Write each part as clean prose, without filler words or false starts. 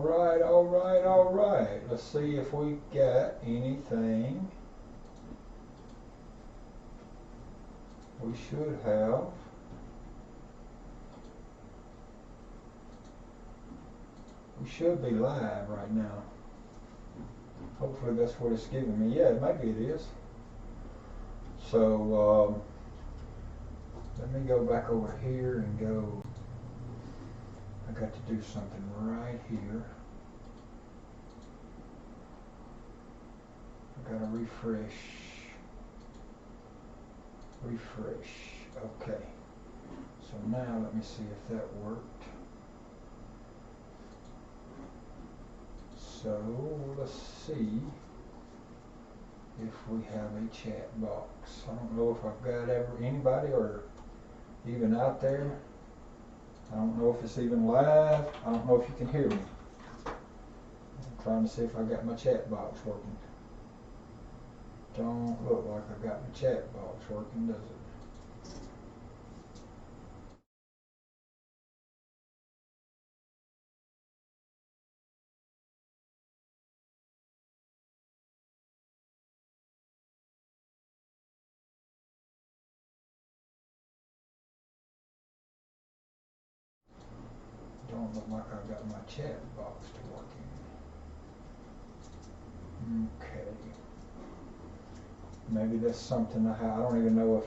All right. Let's see if we got anything. We should have. We should be live right now. Hopefully that's what it's giving me. Yeah, maybe it is. So let me go back over here and go. I got to do something right here. I gotta refresh. Okay. So now let me see if that worked. So let's see if we have a chat box. I don't know if I've got anybody or even out there. I don't know if it's even live. I don't know if you can hear me. I'm trying to see if I got my chat box working. Don't look like I got my chat box working, does it? Don't look like I got my chat box working. Okay. Maybe that's something I don't even know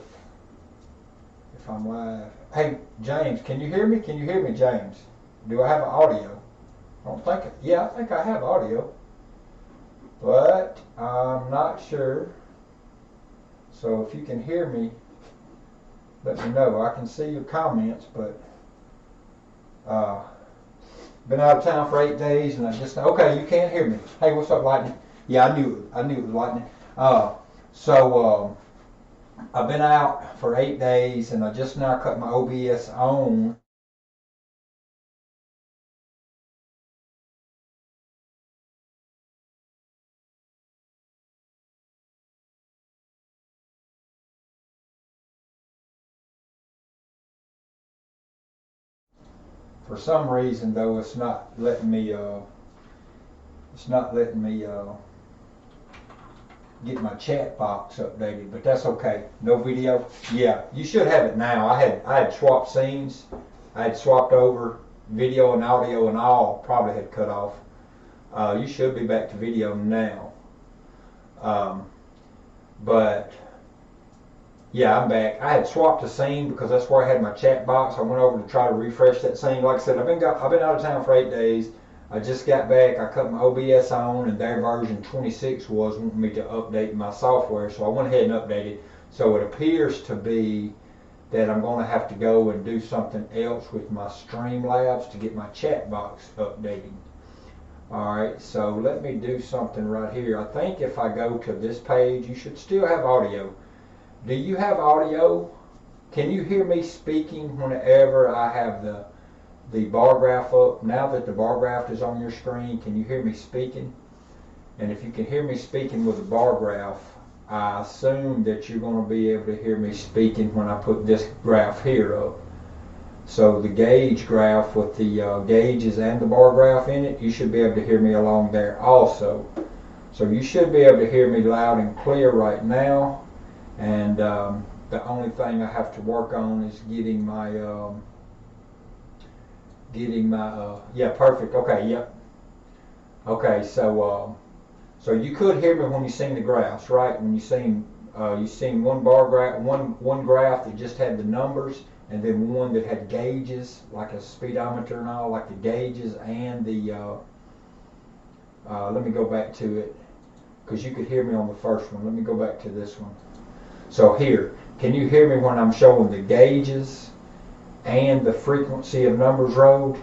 if I'm live. Hey, James, can you hear me? Can you hear me, James? Do I have audio? I don't think yeah, I think I have audio. But I'm not sure. So if you can hear me, let me know. I can see your comments, but been out of town for 8 days, and I just okay. You can't hear me. Hey, what's up, Lightning? Yeah, I knew it was Lightning. So I've been out for 8 days, and I just now cut my OBS on. For some reason, though, it's not letting me. Get my chat box updated, but that's okay. No video. Yeah, you should have it now. I had swapped scenes. I had swapped over video and audio and all. Probably had cut off. You should be back to video now. But yeah, I'm back. I had swapped a scene because that's where I had my chat box. I went over to try to refresh that scene. Like I said, I've been out of town for 8 days. I just got back. I cut my OBS on, and their version 26 was wanting me to update my software, so I went ahead and updated. So it appears to be that I'm going to have to go and do something else with my Streamlabs to get my chat box updated. Alright, so let me do something right here. I think if I go to this page, you should still have audio. Do you have audio? Can you hear me speaking whenever I have the bar graph up? Now that the bar graph is on your screen, can you hear me speaking? And if you can hear me speaking with the bar graph, I assume that you're going to be able to hear me speaking when I put this graph here up. So the gauge graph with the gauges and the bar graph in it, you should be able to hear me along there also. So you should be able to hear me loud and clear right now. And the only thing I have to work on is getting my yeah, perfect. Okay, yep. Okay, so you could hear me when you seen the graphs, right? When you seen one bar graph, one graph that just had the numbers, and then one that had gauges, like a speedometer and all, like the gauges and the. Let me go back to it, because you could hear me on the first one. Let me go back to this one. So here, can you hear me when I'm showing the gauges and the frequency of numbers road?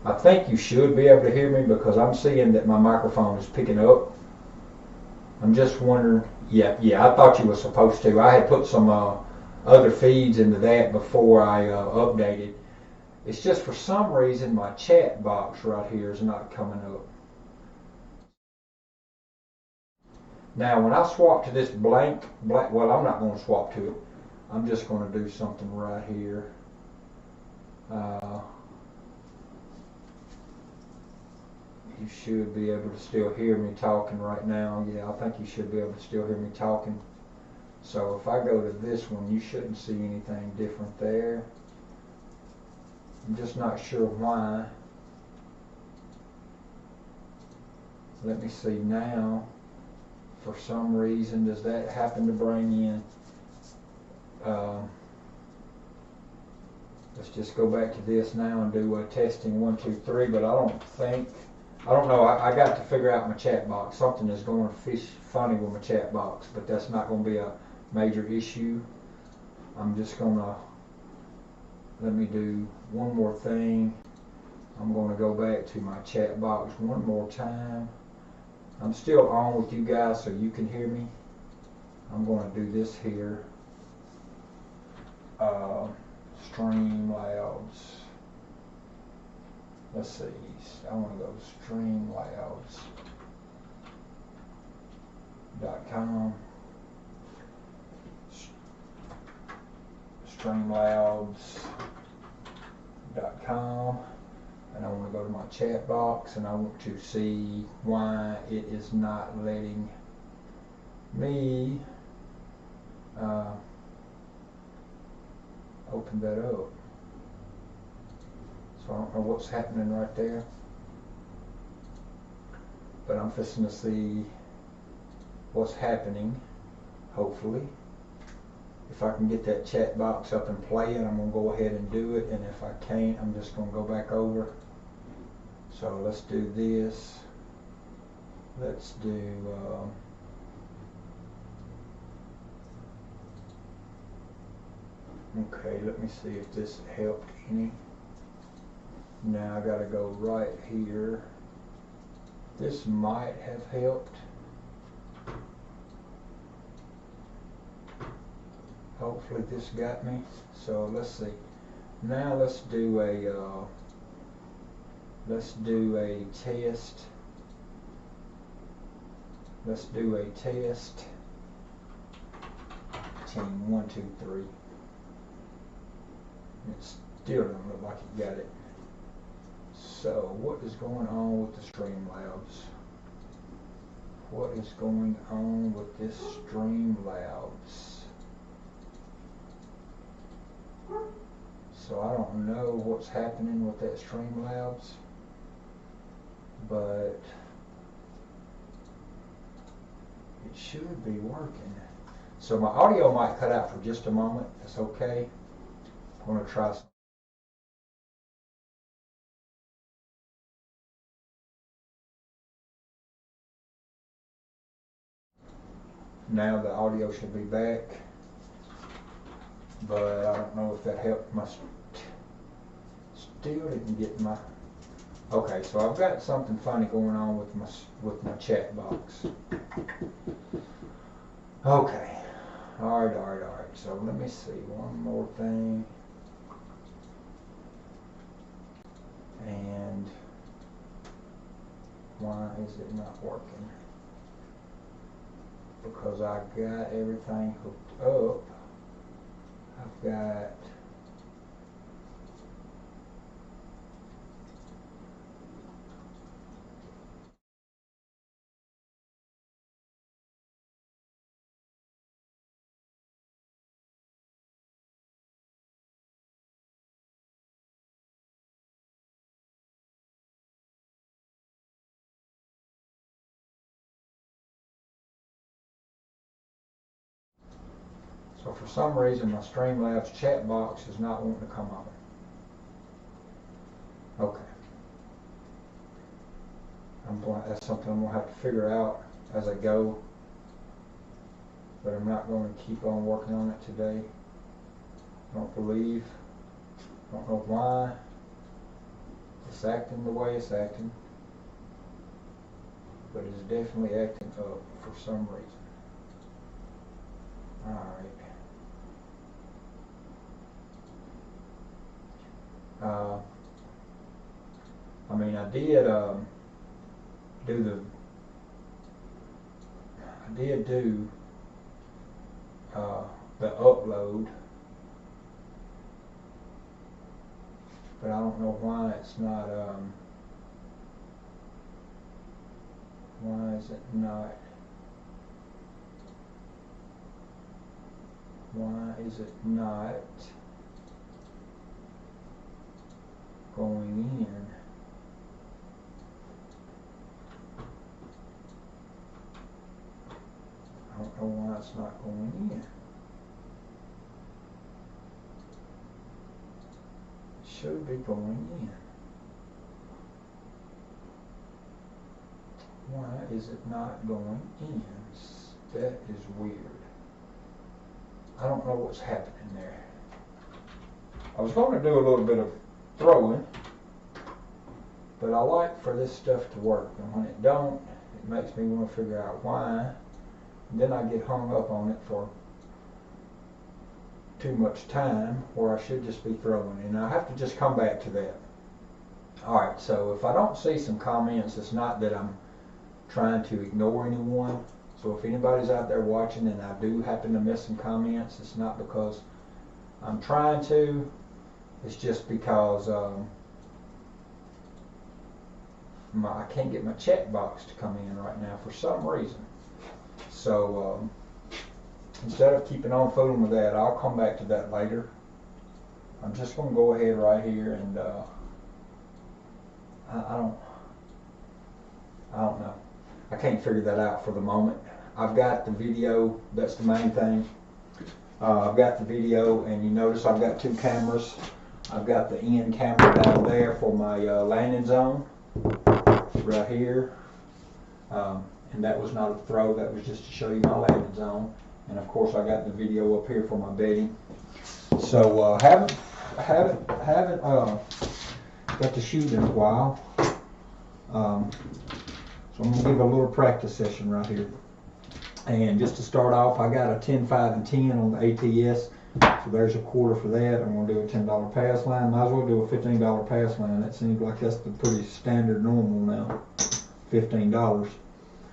I think you should be able to hear me because I'm seeing that my microphone is picking up. I'm just wondering. Yeah, I thought you were supposed to. I had put some other feeds into that before I updated. It's just for some reason my chat box right here is not coming up. Now when I swap to this blank, well, I'm not going to swap to it. I'm just going to do something right here. you should be able to still hear me talking right now. Yeah, I think you should be able to still hear me talking. So if I go to this one, you shouldn't see anything different there. I'm just not sure why. Let me see now. For some reason, does that happen to bring in? Let's just go back to this now and do testing 1, 2, 3. But I don't know. I got to figure out my chat box. Something is going funny with my chat box, but that's not going to be a major issue. I'm just gonna let me do one more thing. I'm going to go back to my chat box one more time. I'm still on with you guys, so you can hear me. I'm going to do this here. Streamlabs. Let's see. I want to go streamlabs.com. Streamlabs.com. And I want to go to my chat box, and I want to see why it is not letting me open that up. So I don't know what's happening right there, but I'm fixing to see what's happening, hopefully. If I can get that chat box up and playing, I'm going to go ahead and do it, and if I can't, I'm just going to go back over. So let's do this. Let's do okay, let me see if this helped any. Now I gotta go right here. This might have helped. Hopefully this got me. So let's see. Now let's do a test. Let's do a test. Team 1, 2, 3. It still doesn't look like it got it. So what is going on with the Streamlabs? What is going on with this Streamlabs? So I don't know what's happening with that Streamlabs, but it should be working. So my audio might cut out for just a moment. That's okay. I'm going to try some. Now the audio should be back, but I don't know if that helped. Still didn't get my. Okay, so I've got something funny going on with my chat box. Okay, all right. So let me see one more thing, and why is it not working? Because I got everything hooked up. I've got so for some reason my Streamlabs chat box is not wanting to come on. Okay. That's something I'm going to have to figure out as I go, but I'm not going to keep on working on it today. I don't know why it's acting the way it's acting, but it's definitely acting up for some reason. Alright. I mean, I did do the upload, but I don't know why it's not is it not? Why is it not going in? I don't know why it's not going in. It should be going in. Why is it not going in? That is weird. I don't know what's happening there. I was going to do a little bit of throwing, but I like for this stuff to work, and when it don't, it makes me want to figure out why. And then I get hung up on it for too much time, where I should just be throwing, and I have to just come back to that. Alright, so if I don't see some comments, it's not that I'm trying to ignore anyone. So if anybody's out there watching and I do happen to miss some comments, it's not because I'm trying to, it's just because I can't get my chat box to come in right now for some reason. So instead of keeping on fooling with that, I'll come back to that later. I'm just going to go ahead right here and I don't know. I can't figure that out for the moment. I've got the video, that's the main thing. I've got the video, and you notice I've got two cameras. I've got the end camera down there for my landing zone, right here. And that was not a throw, that was just to show you my landing zone. And of course I got the video up here for my bedding. So haven't got to shoot in a while. So I'm going to give a little practice session right here. And just to start off, I got a 10, 5, and 10 on the ATS. So there's a quarter for that. I'm going to do a $10 pass line. Might as well do a $15 pass line. That seems like that's the pretty standard normal now. $15.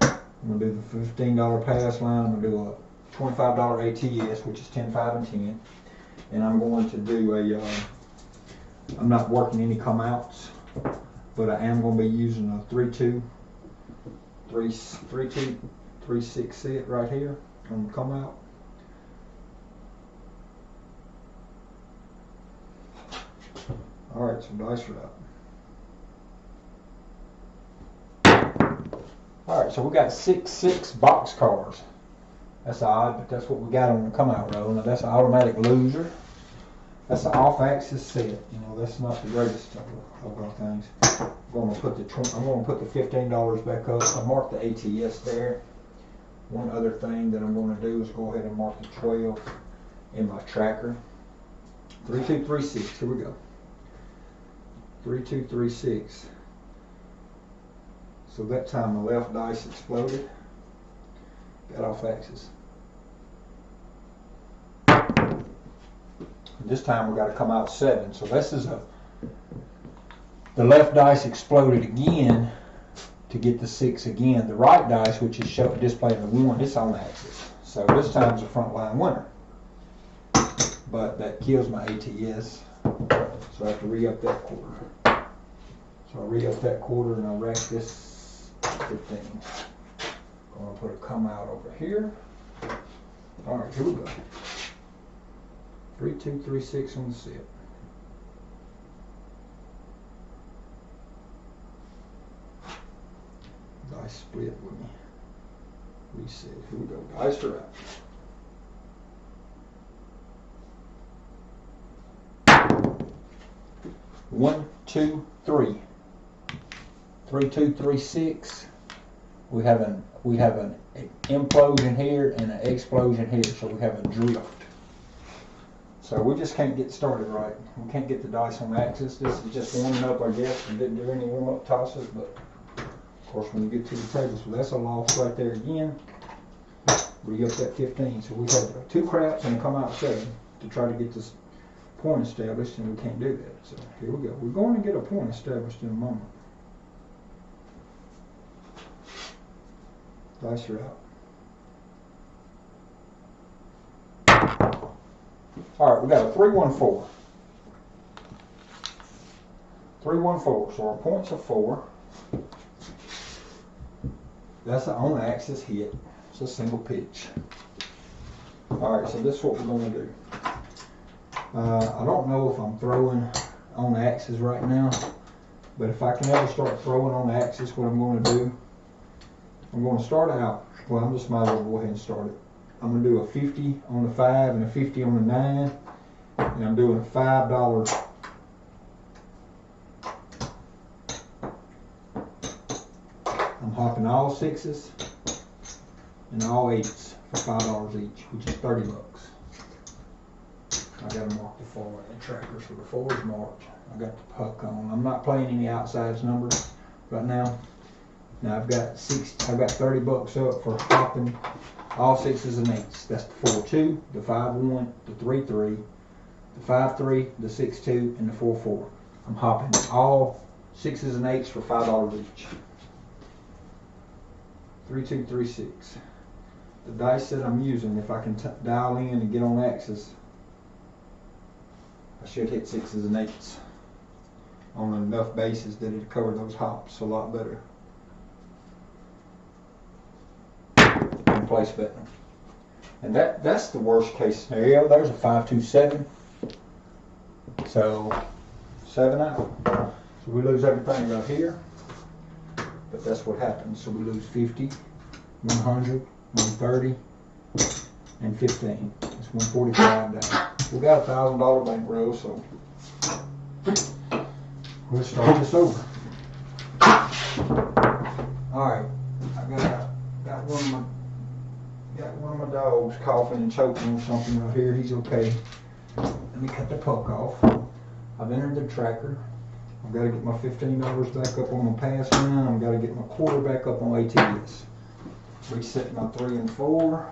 I'm going to do the $15 pass line. I'm going to do a $25 ATS, which is 10, 5, and 10. And I'm going to do a, I'm not working any come outs, but I am going to be using a 3-2, 3-2, 3-6 set right here on the come out. Alright, so dice are up. Alright, so we got 6 box cars. That's odd, but that's what we got on the come out roll. Now that's an automatic loser. That's an off axis set. You know, that's not the greatest of our things. I'm going to put the $15 back up. I marked the ATS there. One other thing that I'm going to do is go ahead and mark the 12 in my tracker. 3, 2, 3, 6. Here we go. 3, 2, 3, 6. So that time the left dice exploded. Got off axis. And this time we got to come out 7. So this is the left dice exploded again to get the 6 again. The right dice, which is displaying the 1, it's on axis. So this time's a front line winner. But that kills my ATS. So I have to re-up that quarter. So I re-up that quarter and I rack this 15. I'm going to put a come out over here. Alright, here we go. 3, 2, 3, 6 on the set. Dice split with me. Reset. Here we go. Dice are out. 1, 2, 3. 3, 2, 3, 6. We have an implosion here and an explosion here, so we have a drift. So we just can't get started right. We can't get the dice on axis. This is just warming up, I guess. We didn't do any warm-up tosses, but of course when you get to the table, so that's a loss right there again. Re-up that 15. So we have 2 craps and come out 7 to try to get this point established, and we can't do that. So here we go. We're going to get a point established in a moment. Dice are out. Alright, we got a 3-1-4. 3-1-4. So our points are 4. That's an on axis hit. It's a single pitch. All right, so this is what we're going to do. I don't know if I'm throwing on axis right now, but if I can ever start throwing on axis, what I'm going to do, I'm going to start out, well, I'm just might as well go ahead and start it. I'm going to do a 50 on the 5 and a 50 on the 9, and I'm doing a $5. I'm hopping all 6s and all 8s for $5 each, which is 30 bucks. I got to mark the 4 in the tracker, so the 4 is marked. I got the puck on. I'm not playing any outsides numbers right now. Now I've got 30 bucks up for hopping all 6s and 8s. That's the 4-2, the 5-1, the 3-3, the 5-3, the 6-2, and the 4-4. I'm hopping all 6s and 8s for $5 each. 3-2-3-6. The dice that I'm using, if I can dial in and get on axis, I should hit 6s and 8s on enough bases that it'll cover those hops a lot better. And place betting. And that's the worst case scenario. There's a 5-2-7. So 7 out. So we lose everything right here. But that's what happens. So we lose 50, 100, 130, and 15. It's 145 down. We got a $1,000 bankroll, so we'll start this over. All right, I got one of my dogs coughing and choking on something right here. He's okay. Let me cut the puck off. I've entered the tracker. I've got to get my $15 back up on my pass line. I've got to get my quarter back up on ATS. Reset my 3 and 4.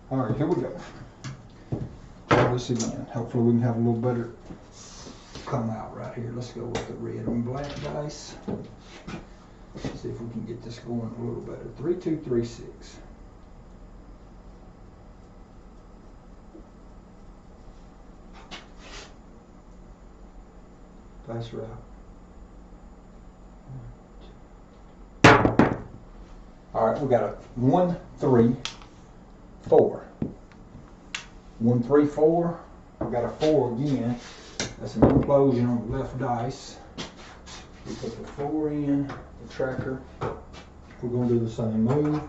All right, here we go. Try this again. Hopefully we can have a little better come out right here. Let's go with the red and black dice. See if we can get this going a little better. 3-2-3-6. Dice route. All right, we got a 1, 3, 4. 1, 3, 4. We got a 4 again. That's an implosion on the left dice. We put the 4 in the tracker. We're going to do the same move.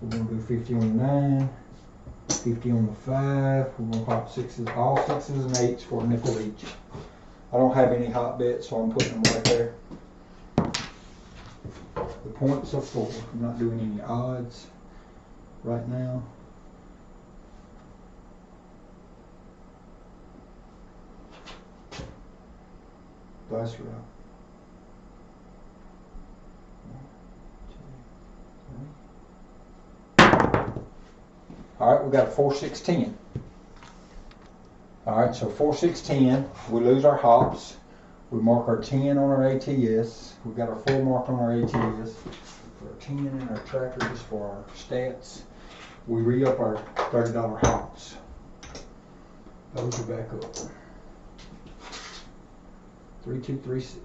We're going to do 50 on the 9, 50 on the 5. We're going to pop 6s, all 6s and 8s for a nickel each. I don't have any hot bets, so I'm putting them right there. The points are 4. I'm not doing any odds right now. Dice route. 1, 2, 3. All right, we got a 4, 6, 10. All right, so 4, 6, 10. We lose our hops. We mark our 10 on our ATS. We got our 4 marked on our ATS. Put our 10 in our tracker just for our stats. We re-up our $30 hops. Those are back up. 3-2-3-6.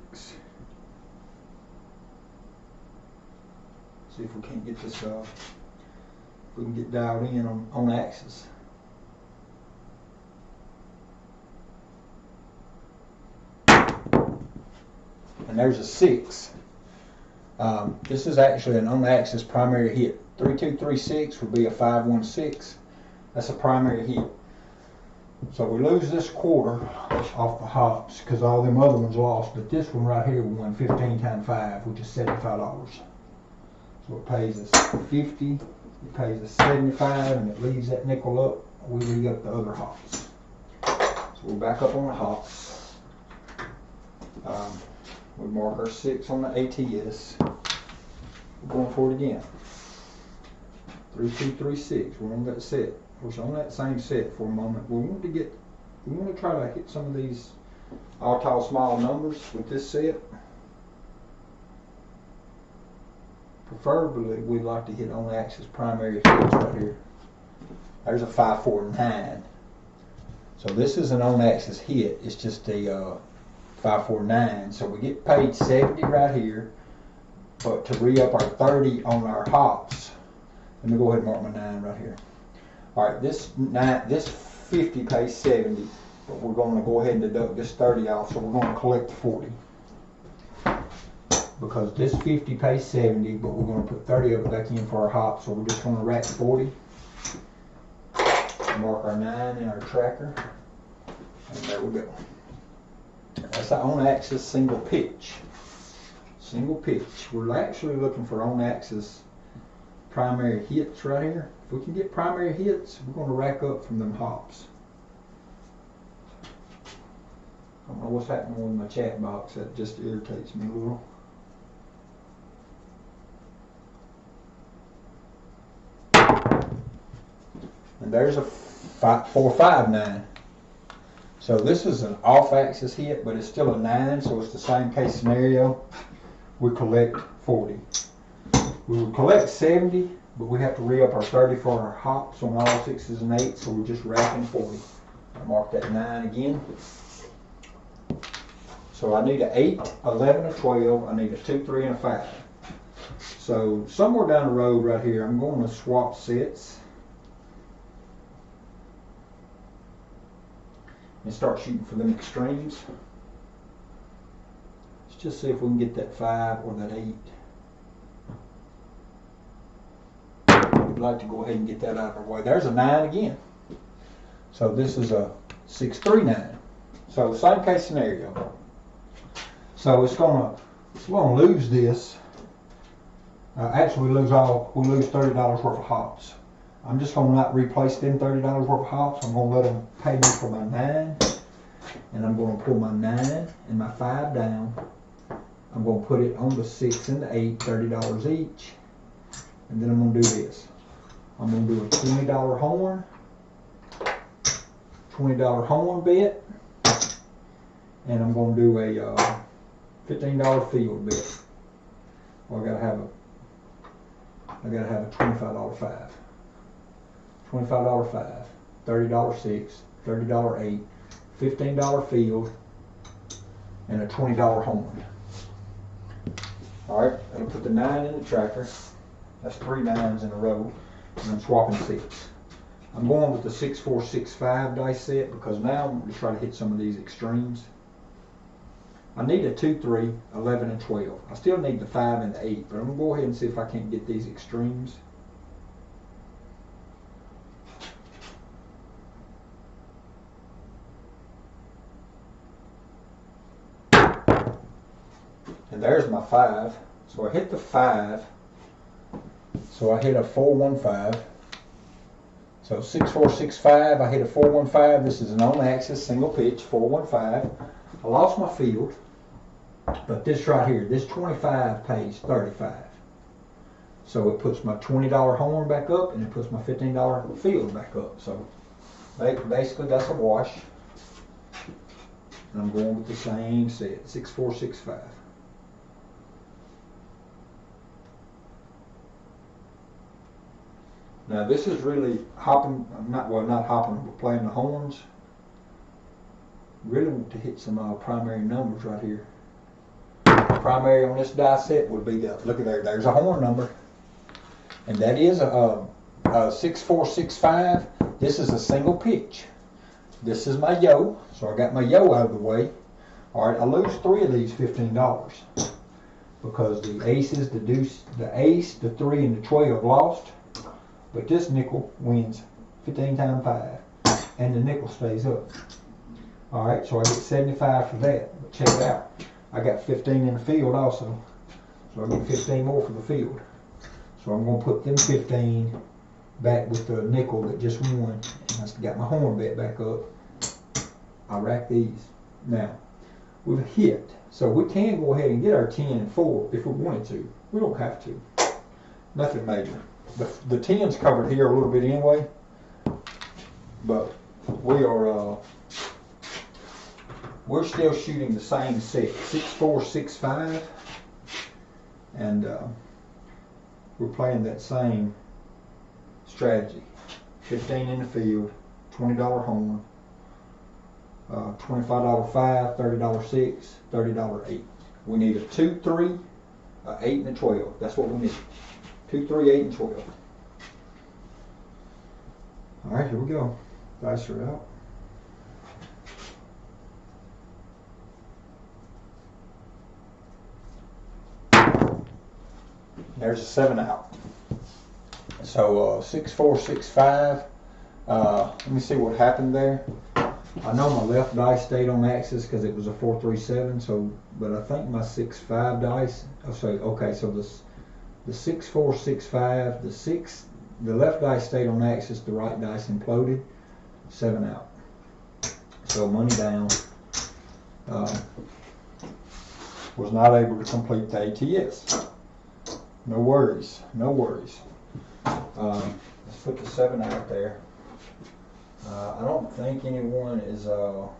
See if we can't get this if we can get dialed in on axis. And there's a 6. This is actually an on-axis primary hit. 3-2-3-6 would be a 5-1-6. That's a primary hit. So we lose this quarter off the hops because all them other ones lost, but this one right here won 15 times 5, which is $75. So it pays us 50, it pays us 75, and it leaves that nickel up. We re-up the other hops. So we're back up on the hops. We mark our 6 on the ATS. We're going for it again. 3-2-3-6. We're on that set. We're on that same set for a moment. We want to try to hit some of these all tall small numbers with this set. Preferably, we'd like to hit on the axis primary hits right here. There's a 5-4-9. So this is an on axis hit. It's just a 5-4-9. So we get paid 70 right here. but to re-up our 30 on our hops. Let me go ahead and mark my 9 right here. All right, this 50 pays 70, but we're going to go ahead and deduct this 30 off, so we're going to collect 40. Because this 50 pays 70, but we're going to put 30 of it back in for our hops, so we're just going to rack 40. Mark our 9 in our tracker, and there we go. That's our on-axis single pitch. Single pitch. We're actually looking for on-axis primary hits right here. If we can get primary hits, we're going to rack up from them hops. I don't know what's happening with my chat box. That just irritates me a little. And there's a 459. So this is an off-axis hit, but it's still a 9, so it's the same case scenario. We collect 40. We would collect 70, but we have to re-up our 30 for our hops on all 6s and 8s, so we're just racking 40. I mark that 9 again. So I need an 8, 11, a 12. I need a 2, 3, and a 5. So somewhere down the road right here, I'm going to swap sets and start shooting for them extremes. Let's just see if we can get that 5 or that 8. I'd like to go ahead and get that out of our way. There's a 9 again. So this is a 6, 3, 9. So same case scenario. So it's gonna lose this. Actually, we lose $30 worth of hops. I'm just gonna not replace them $30 worth of hops. I'm gonna let them pay me for my 9, and I'm gonna pull my 9 and my 5 down. I'm gonna put it on the 6 and the 8, $30 each, and then I'm gonna do this. I'm gonna do a $20 horn, $20 horn bet, and I'm gonna do a $15 field bet. Well, I gotta have a $25 5. $25 5, $30 6, $30 8, $15 field, and a $20 horn. Alright, I'll put the 9 in the tracker. That's 3 9s in a row. And I'm swapping 6. I'm going with the 6, 4, 6, 5 dice set because now I'm going to try to hit some of these extremes. I need a 2, 3, 11, and 12. I still need the 5 and the 8, but I'm going to go ahead and see if I can't get these extremes. And there's my 5. So I hit the 5. So I hit a 415. So 6, 4, 6, 5. I hit a 415. This is an on-axis single pitch 415. I lost my field, but this right here, this 25 pays 35. So it puts my $20 horn back up, and it puts my $15 field back up. So basically that's a wash. And I'm going with the same set, 6, 4, 6, 5. Now this is really hopping, not hopping, but playing the horns. Really want to hit some primary numbers right here. Primary on this die set would be the, look at there, there's a horn number. And that is a 6, 4, 6, 5. This is a single pitch. This is my yo, so I got my yo out of the way. Alright, I lose 3 of these $15. Because the aces, the deuce, the ace, the 3, and the 12 lost. But this nickel wins 15 times 5, and the nickel stays up. Alright, so I get 75 for that. But check it out. I got 15 in the field also. So I get 15 more for the field. So I'm going to put them 15 back with the nickel that just won. And I got my horn bet back up. I rack these. Now, we've hit. So we can go ahead and get our 10 and 4 if we wanted to. We don't have to. Nothing major. The 10's covered here a little bit anyway, but we're still shooting the same set, 6, 4, 6, 5, and we're playing that same strategy. 15 in the field, $20 horn, $25 5, $30 6, $30 8. We need a 2, 3, 8 and a 12. That's what we need. 2, 3, 8, and 12. All right, here we go. Dice are out. There's a 7 out. So 6, 4, 6, 5. Let me see what happened there. I know my left dice stayed on axis because it was a 4, 3, 7. So, but I think my 6, 5 dice. Oh, so okay. So the 6, 4, 6, 5. The left dice stayed on axis. The right dice imploded. 7 out. So money down. Was not able to complete the ATS. No worries. No worries. Let's put the 7 out there. I don't think anyone is, let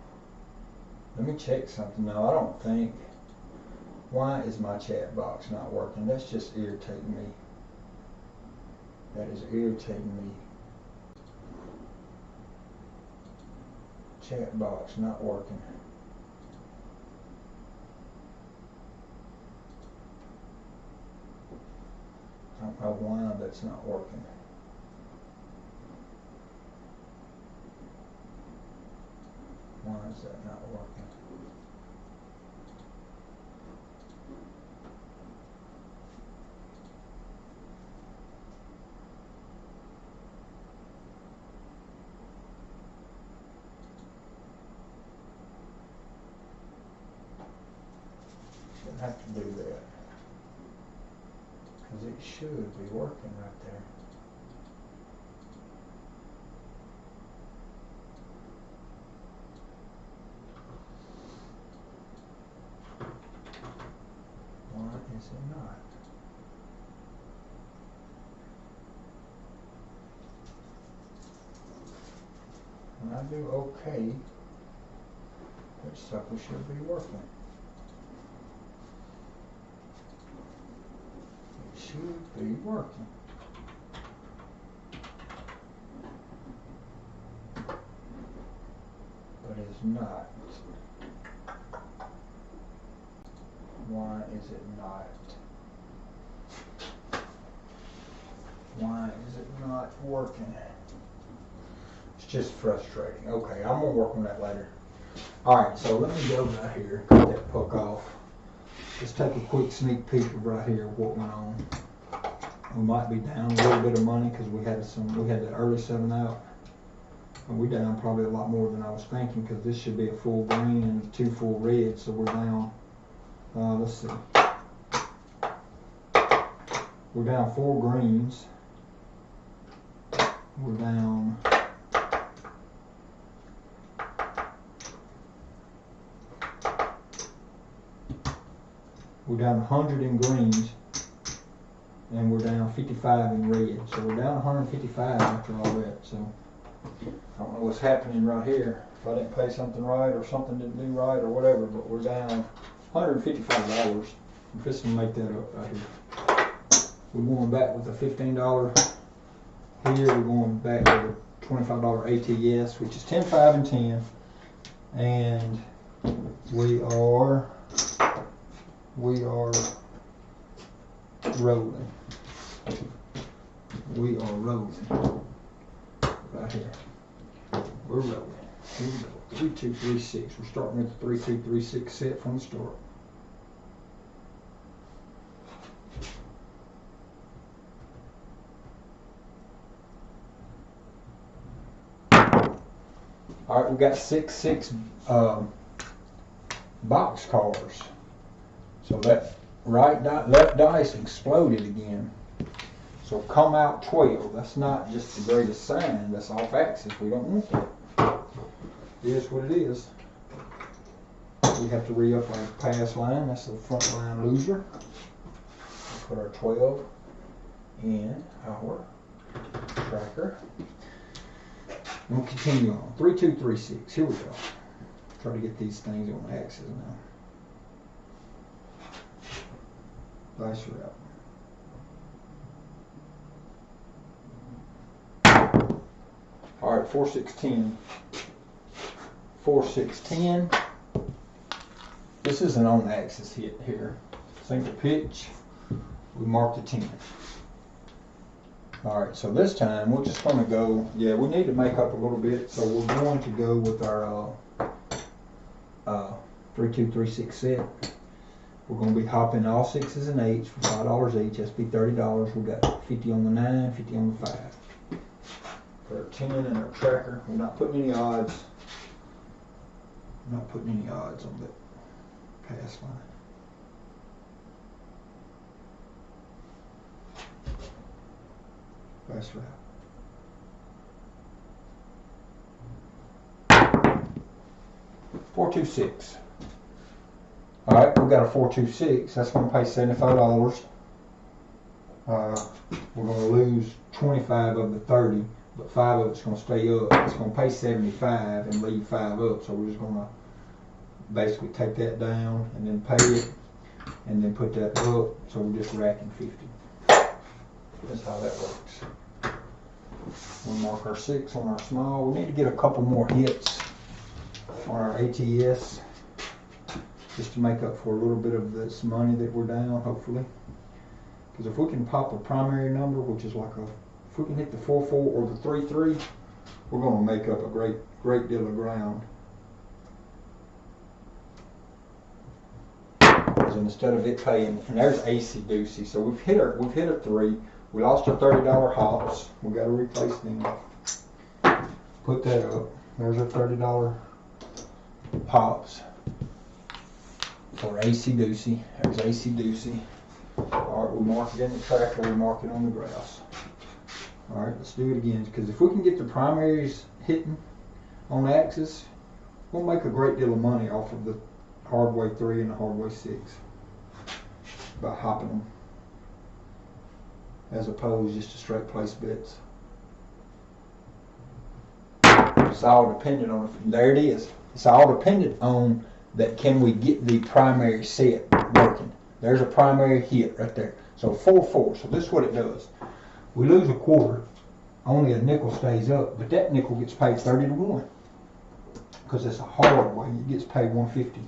me check something. No, I don't think. Why is my chat box not working? That's just irritating me. That is irritating me. Chat box not working. I don't know why that's not working. Why is that not working? Shouldn't have to do that. Because it should be working right there. Why is it not? When I do okay, that sucker should be working. It should be working. But it's not. Why is it not? Why is it not working? It's just frustrating. Okay, I'm gonna work on that later. Alright, so let me go right here, cut that puck off. Let's take a quick sneak peek of right here what went on. We might be down a little bit of money because we had that early 7 out. And we're down probably a lot more than I was thinking because this should be a full green and 2 full reds, so we're down. Let's see. We're down 4 greens. We're down. We're down 100 in greens, and we're down 55 in red. So we're down 155 after all that. So I don't know what's happening right here. If I didn't pay something right or something didn't do right or whatever, but we're down $155. I'm just gonna make that up right here. We're going back with a $15 here. We're going back with a $25 ATS, which is 10, 5, and 10. And we are rolling. We are rolling right here. We're rolling. Here we go. 3, 2, 3, 6. We're starting with the 3, 2, 3, 6 set from the start. All right, we got 6, 6 box cars. So that left dice exploded again. So come out 12. That's not just the greatest sign. That's off axis. We don't want that. It is what it is. We have to re-up our pass line. That's the front line loser. We'll put our 12 in our tracker. And we'll continue on. 3, 2, 3, 6. Here we go. Try to get these things on axis now. Dice are out. All right, 4, 6, 10. 4, 6, 10. This is an on axis hit here. Single pitch. We marked the 10. All right, so this time we're just going to go, yeah, we need to make up a little bit, so we're going to go with our 3-2-3-6 set. We're going to be hopping all 6s and 8s for $5 each. That's be $30. We got 50 on the 9, 50 on the 5. For our 10 and our tracker, we're not putting any odds. I'm not putting any odds on that pass line. That's right. 426. All right, we got a 426. That's going to pay $75. We're going to lose 25 of the 30, but 5 of it's going to stay up. It's going to pay 75 and leave 5 up. So we're just going to basically take that down and then pay it, and then put that up. So we're just racking 50. That's how that works. We'll mark our 6 on our small. We need to get a couple more hits on our ATS just to make up for a little bit of this money that we're down, hopefully. Because if we can pop a primary number, which is like if we can hit the 4-4 or the 3-3, we're going to make up a great deal of ground. Because instead of it paying, and there's AC Doocy, so we've hit a 3. We lost our $30 hops. We got to replace them. Put that up. There's our $30 hops for AC Doocy. There's AC Doocy. All right, we mark it in the tracker. We mark it on the graphs. All right, let's do it again. Because if we can get the primaries hitting on the axis, we'll make a great deal of money off of the hardway 3 and the hardway 6 by hopping them, as opposed just to straight place bets. It's all dependent on, there it is. It's all dependent on that, can we get the primary set working. There's a primary hit right there. So 4-4, so this is what it does. We lose a quarter, only a nickel stays up, but that nickel gets paid 30 to 1. Because it's a hard way, it gets paid 150.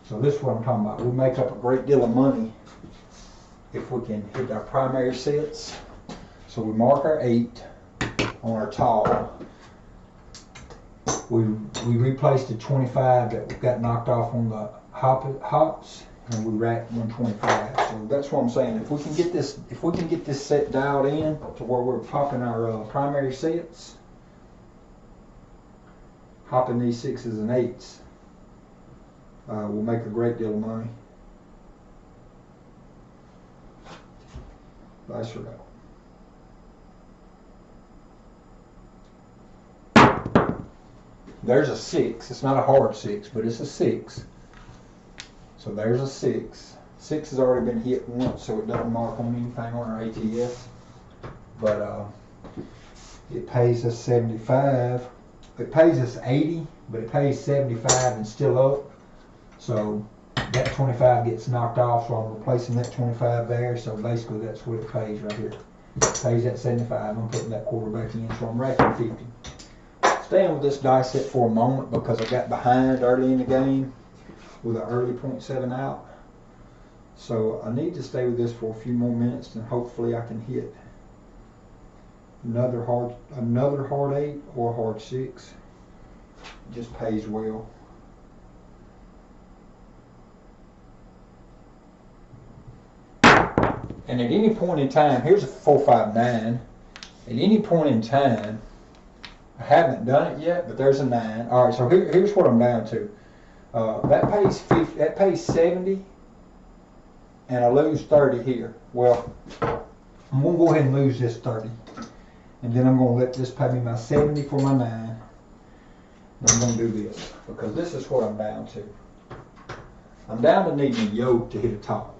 So this is what I'm talking about. We make up a great deal of money if we can hit our primary sets. So we mark our 8 on our tall. We replaced the 25 that got knocked off on the hops, and we racked 125. So that's what I'm saying. If we can get this set dialed in to where we're popping our primary sets, hopping these 6s and 8s, we'll make a great deal of money. That's right. There's a 6. It's not a hard 6, but it's a 6. So there's a 6. 6 has already been hit once, so it doesn't mark on anything on our ATS. But it pays us 75. It pays us 80, but it pays 75 and still up. So that 25 gets knocked off, so I'm replacing that 25 there. So basically that's what it pays right here. It pays that 75. I'm putting that quarter back in, so I'm racking 50. Staying with this die set for a moment because I got behind early in the game with an early 0.7 out. So I need to stay with this for a few more minutes, and hopefully I can hit another hard 8 or a hard 6. It just pays well. And at any point in time, here's a 4-5-9. At any point in time, I haven't done it yet, but there's a 9. All right, so here's what I'm down to. That pays 50. That pays 70, and I lose 30 here. Well, I'm gonna go ahead and lose this 30, and then I'm gonna let this pay me my 70 for my 9. And I'm gonna do this because this is what I'm down to. I'm down to needing a yoke to hit a top.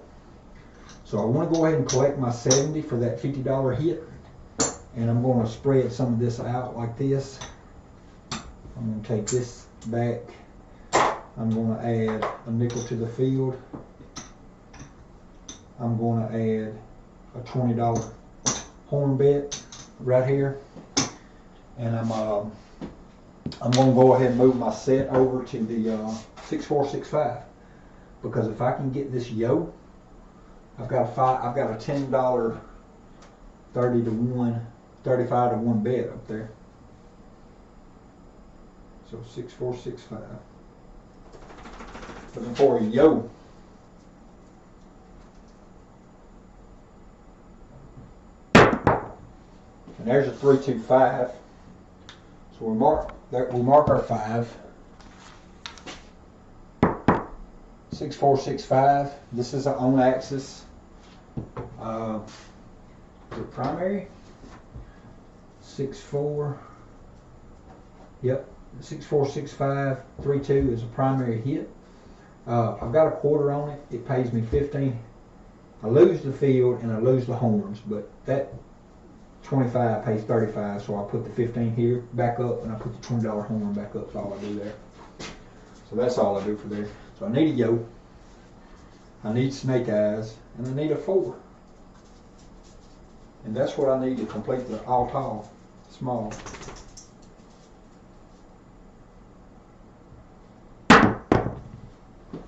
So I want to go ahead and collect my 70 for that $50 hit, and I'm going to spread some of this out like this. I'm going to take this back. I'm going to add a nickel to the field. I'm going to add a $20 horn bet right here, and I'm going to go ahead and move my set over to the 6-4-6-5, because if I can get this yo I've got a $10 30 to 1, 35 to 1 bet up there. So 6465. Looking for a yo. And there's a 325. So we'll mark our 5. 6465. This is our on axis. Is it primary? 64. Yep. 6465. 32 is a primary hit. I've got a quarter on it. It pays me 15. I lose the field and I lose the horns, but that 25 pays 35, so I put the 15 here back up and I put the $20 horn back up. That's all I do there. So that's all I do for there. So I need a yo, I need snake eyes, and I need a 4. And that's what I need to complete the all tall, small.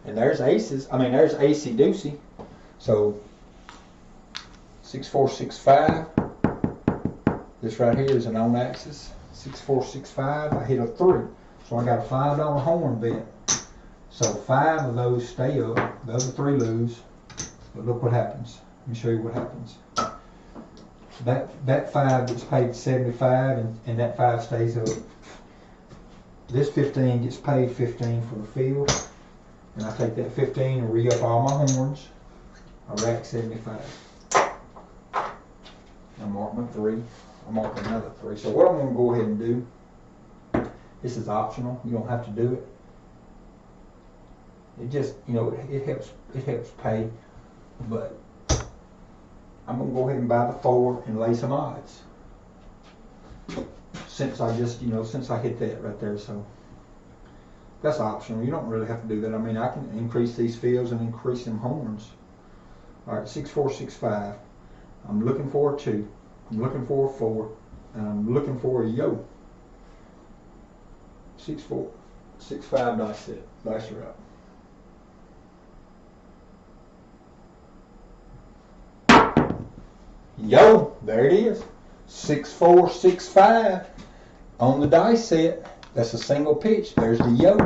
And there's aces. I mean, there's acey deucey. So 6465. This right here is an on axis. 6465. I hit a 3. So I got a $5 horn bet. So 5 of those stay up. The other 3 lose. But look what happens. Let me show you what happens. That 5 gets paid 75 and that 5 stays up. This 15 gets paid 15 for the field. And I take that 15 and re-up all my horns. I rack 75. I mark my 3. I mark another 3. So what I'm going to go ahead and do, this is optional. You don't have to do it. It just, you know, it helps pay. But I'm going to go ahead and buy the 4 and lay some odds. Since I just, you know, since I hit that right there, so that's optional. You don't really have to do that. I mean, I can increase these fields and increase them horns. All right, 6465. I'm looking for a 2. I'm looking for a 4. And I'm looking for a yo. 6465 dice set. Dice are up. Yo, there it is. 6465 on the dice set. That's a single pitch. There's the yo.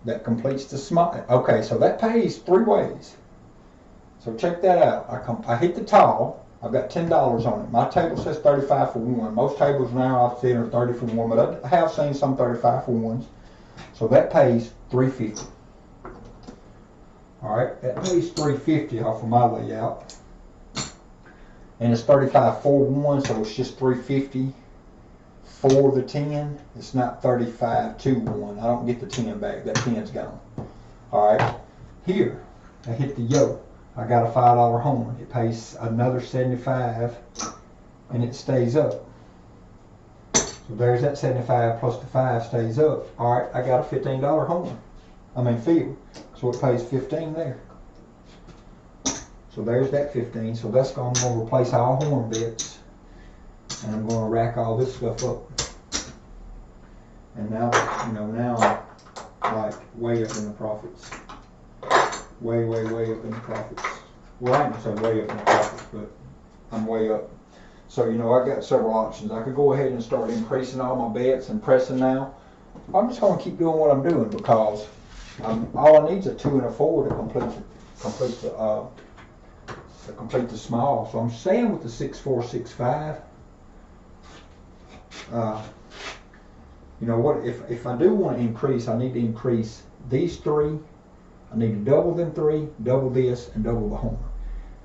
That completes the small. Okay, so that pays 3 ways. So check that out. I hit the tall. I've got $10 on it. My table says 35 for 1. Most tables now I've seen are 30 for 1, but I have seen some 35 for 1s. So that pays $350. All right, that pays $350 off of my layout. And it's 35 for 1, so it's just $350 for the 10. It's not 35 to 1. I don't get the 10 back. That 10's gone. All right, here I hit the yo. I got a $5 horn. It pays another 75, and it stays up. So there's that 75 plus the 5 stays up. All right, I got a $15 horn. I mean field. So it pays 15 there. So there's that 15. So that's going to replace all horn bets, and I'm going to rack all this stuff up. And now, you know, now I'm like way up in the profits. Way up in the profits. Well, I ain't gonna say way up in the profits, but I'm way up. So, you know, I got several options. I could go ahead and start increasing all my bets and pressing now. I'm just gonna keep doing what I'm doing because all I need is a 2 and a 4 to complete the small. So I'm staying with the 6465. You know what? If I do want to increase, I need to increase these 3. I need to double them 3, double this, and double the horn.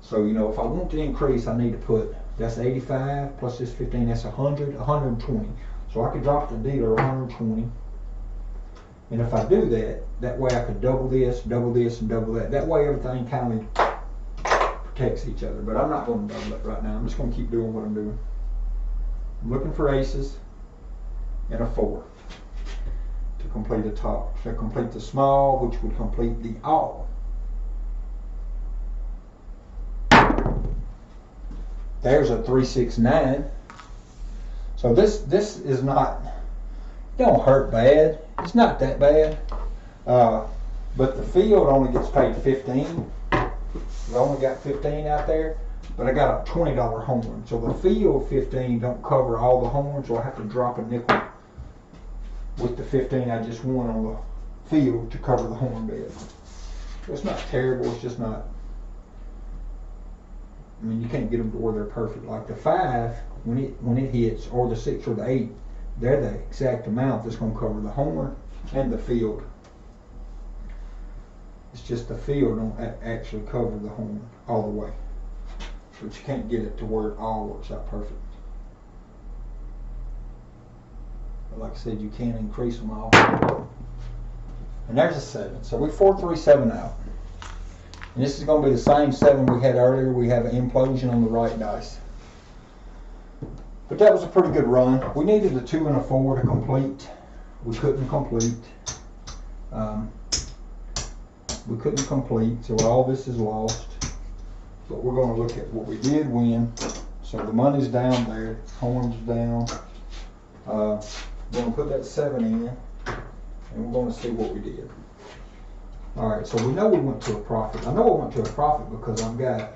So, you know, if I want to increase, I need to put, that's 85 plus this 15, that's 100, 120. So I could drop the dealer 120. And if I do that, that way I could double this, and double that. That way everything kind of protects each other. But I'm not going to double it right now. I'm just going to keep doing what I'm doing. I'm looking for aces and a 4. To complete the top, to complete the small, which would complete the all. There's a 369. So this is not, it don't hurt bad. It's not that bad. But the field only gets paid 15. I only got 15 out there, but I got a $20 horn. So the field 15 don't cover all the horns, so I have to drop a nickel with the 15 I just won on the field to cover the horn bed. So it's not terrible, it's just not, I mean, you can't get them to where they're perfect. Like the 5, when it hits, or the 6 or the 8, they're the exact amount that's going to cover the horn and the field. It's just the field don't actually cover the horn all the way. But you can't get it to where it all works out perfect. But like I said, you can increase them all. And there's a 7. So we 4-3-7 out. And this is going to be the same 7 we had earlier. We have an implosion on the right dice. But that was a pretty good run. We needed a 2 and a 4 to complete. We couldn't complete. So all this is lost. But we're going to look at what we did win. So the money's down there. Horns down. We're going to put that 7 in. And we're going to see what we did. Alright, so we know we went to a profit. I know I went to a profit because I've got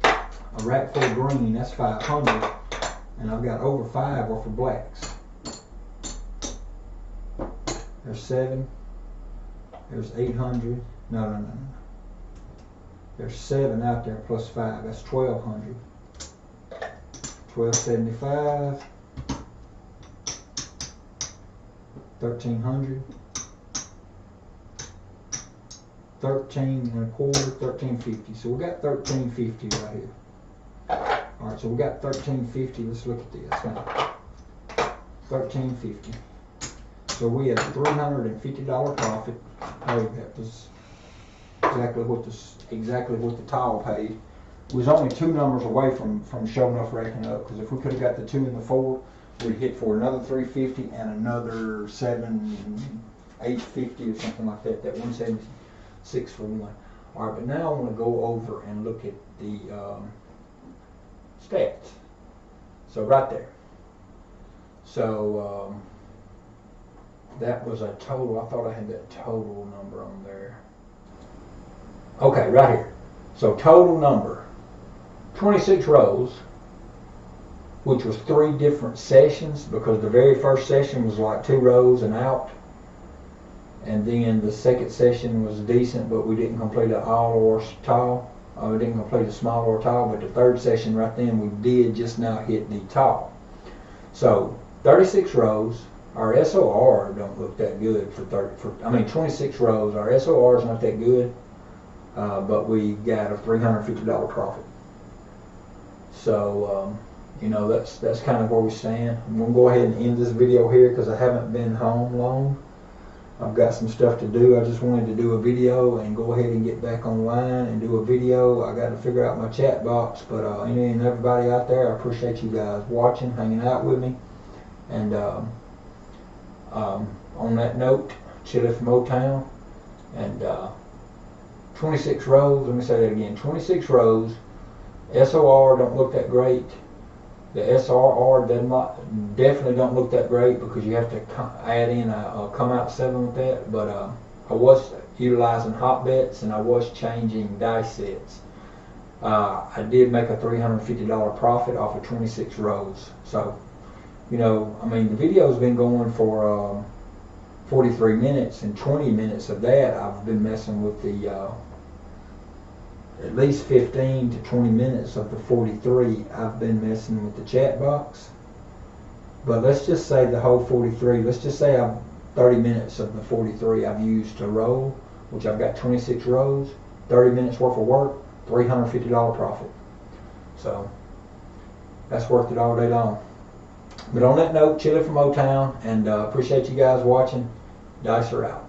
a rack full of green, that's 500, and I've got over 5 worth of blacks. There's 7, there's 800, no. There's 7 out there plus 5, that's 1200. 1275, 1300. 13 and a quarter, 1350. So we got 1350 right here. Alright, so we got 1350. Let's look at this now. 1350. So we had a $350 profit. Oh, that was exactly what the tile paid. We was only 2 numbers away from sure enough racking up, because if we could have got the 2 and the 4, we'd hit for another 350 and another 850 or something like that. That 176 for 1. Alright, but now I want to go over and look at the stats. So right there. So that was a total. I thought I had that total number on there. Okay, right here. So total number, 26 rows, which was 3 different sessions, because the very first session was like 2 rows and out. And then the second session was decent, but we didn't complete an all or tall. We didn't complete a small or tall, but the third session right then we did just now hit the tall. So 36 rows. Our SOR don't look that good for 26 rows. Our SOR is not that good, but we got a $350 profit. So you know, that's kind of where we stand. I'm gonna go ahead and end this video here because I haven't been home long. I've got some stuff to do. I just wanted to do a video and go ahead and get back online and do a video. I got to figure out my chat box, but any and everybody out there, I appreciate you guys watching, hanging out with me. And on that note, chilifromOtown, and 26 rows. Let me say that again. 26 rows. SOR don't look that great. The SRR definitely don't look that great because you have to add in a come out 7 with that. But I was utilizing hot bets and I was changing dice sets. I did make a $350 profit off of 26 rows. So, you know, I mean, the video's been going for 43 minutes, and 20 minutes of that I've been messing with the at least 15 to 20 minutes of the 43 I've been messing with the chat box. But let's just say the whole 43, let's just say 30 minutes of the 43 I've used to roll, which I've got 26 rows, 30 minutes worth of work, $350 profit. So that's worth it all day long. But on that note, chilling from O-Town, and appreciate you guys watching. Dice are out.